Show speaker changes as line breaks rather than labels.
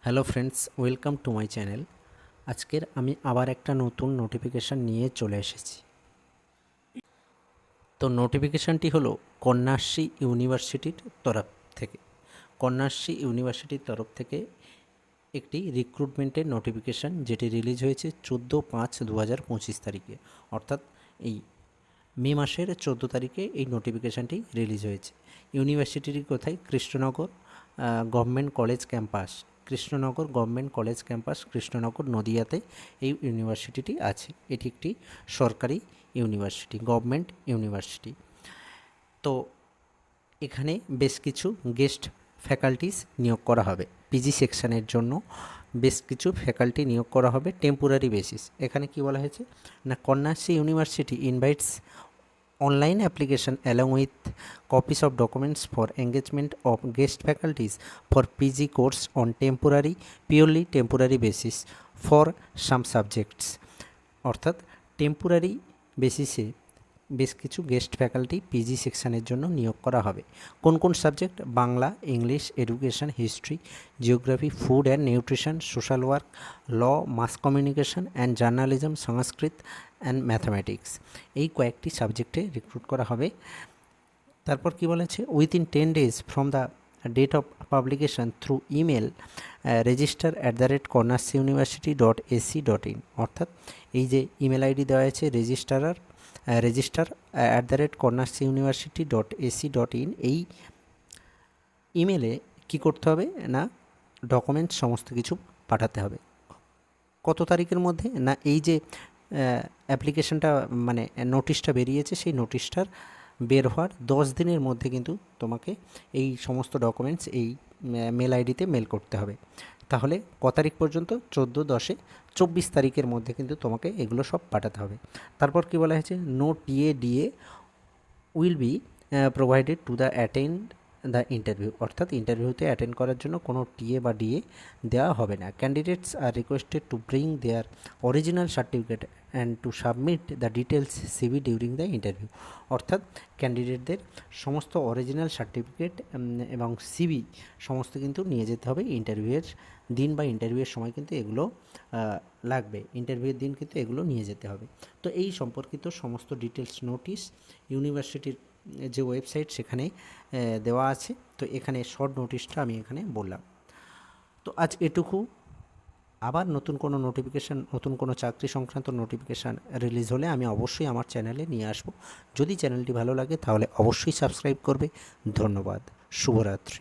Hello friends, welcome to my channel. আজকের আমি আবার একটা নতুন নোটিফিকেশান নিয়ে চলে এসেছি। তো নোটিফিকেশানটি হলো কন্যাশ্রী ইউনিভার্সিটির তরফ থেকে। কন্যাশ্রী ইউনিভার্সিটির তরফ থেকে একটি রিক্রুটমেন্টের নোটিফিকেশান, যেটি রিলিজ হয়েছে 14/5/2025 তারিখে, অর্থাৎ এই মে মাসের 14 তারিখে এই নোটিফিকেশানটি রিলিজ হয়েছে। ইউনিভার্সিটিটি কোথায়? Krishnanagar government college campus. Krishnanagar government college campus, Krishnanagar, নদিয়াতে এই ইউনিভার্সিটিটি আছে। এটি একটি সরকারি ইউনিভার্সিটি, গভর্নমেন্ট ইউনিভার্সিটি। তো এখানে বেশ কিছু গেস্ট ফ্যাকাল্টিস নিয়োগ করা হবে। পিজি সেকশনের জন্য বেশ কিছু ফ্যাকাল্টি নিয়োগ করা হবে টেম্পোরারি বেসিস। এখানে কি বলা হয়েছে না, Kanyashree university invites online application along with copies of documents for engagement of guest faculties for PG course on purely temporary basis for some subjects। অর্থাৎ টেম্পোরারি বেসিসে বেশ কিছু গেস্ট ফ্যাকাল্টি পিজি সেকশনের জন্য নিয়োগ করা হবে। কোন কোন subject? Bangla, English, education, history, geography, food and nutrition, social work, law, mass communication and journalism, Sanskrit and mathematics. এই কয়েকটি সাবজেক্টে রিক্রুট করা হবে। তারপর কি বলেছে? Within 10 days from the date of publication through email register@cornelluniversity.ac.in। অর্থাৎ এই যে ইমেল আইডি দেওয়া আছে register@cornelluniversity.ac.in, এই ইমেলে কি করতে হবে না, ডকুমেন্টস সমস্ত কিছু পাঠাতে হবে। কত তারিখের মধ্যে? না, এই যে অ্যাপ্লিকেশনটা মানে নোটিশটা বেরিয়েছে, সেই নোটিশটার বের হওয়ার 10 দিনের মধ্যে কিন্তু তোমাকে এই সমস্ত ডকুমেন্টস এই মেল আইডিতে মেল করতে হবে। তাহলে ক তারিখ পর্যন্ত? 14/10/24 তারিখের মধ্যে কিন্তু তোমাকে এগুলো সব পাঠাতে হবে। তারপর কি বলা হয়েছে? No TA DA will be provided to the attend the interview. অর্থাৎ ইন্টারভিউতে অ্যাটেন্ড করার জন্য কোনো টিএ বা ডিএ দেওয়া হবে না। Candidates are requested to bring their original certificate and to submit the details CV during the interview. অর্থাৎ ক্যান্ডিডেটদের সমস্ত অরিজিনাল সার্টিফিকেট এবং সিভি সমস্ত কিন্তু নিয়ে যেতে হবে ইন্টারভিউয়ের দিন বা ইন্টারভিউয়ের সময়, কিন্তু এগুলো লাগবে। ইন্টারভিউয়ের দিন কিন্তু এগুলো নিয়ে যেতে হবে। তো এই সম্পর্কিত সমস্ত ডিটেলস নোটিশ ইউনিভার্সিটির যে ওয়েবসাইট সেখানে দেওয়া আছে। তো এখানে শর্ট নোটিশটা আমি এখানে বললাম। তো আজ এটুকু। আবার নতুন কোনো নোটিফিকেশান, নতুন কোনো চাকরি সংক্রান্ত নোটিফিকেশান রিলিজ হলে আমি অবশ্যই আমার চ্যানেলে নিয়ে আসব। যদি চ্যানেলটি ভালো লাগে তাহলে অবশ্যই সাবস্ক্রাইব করবে। ধন্যবাদ। শুভরাত্রি।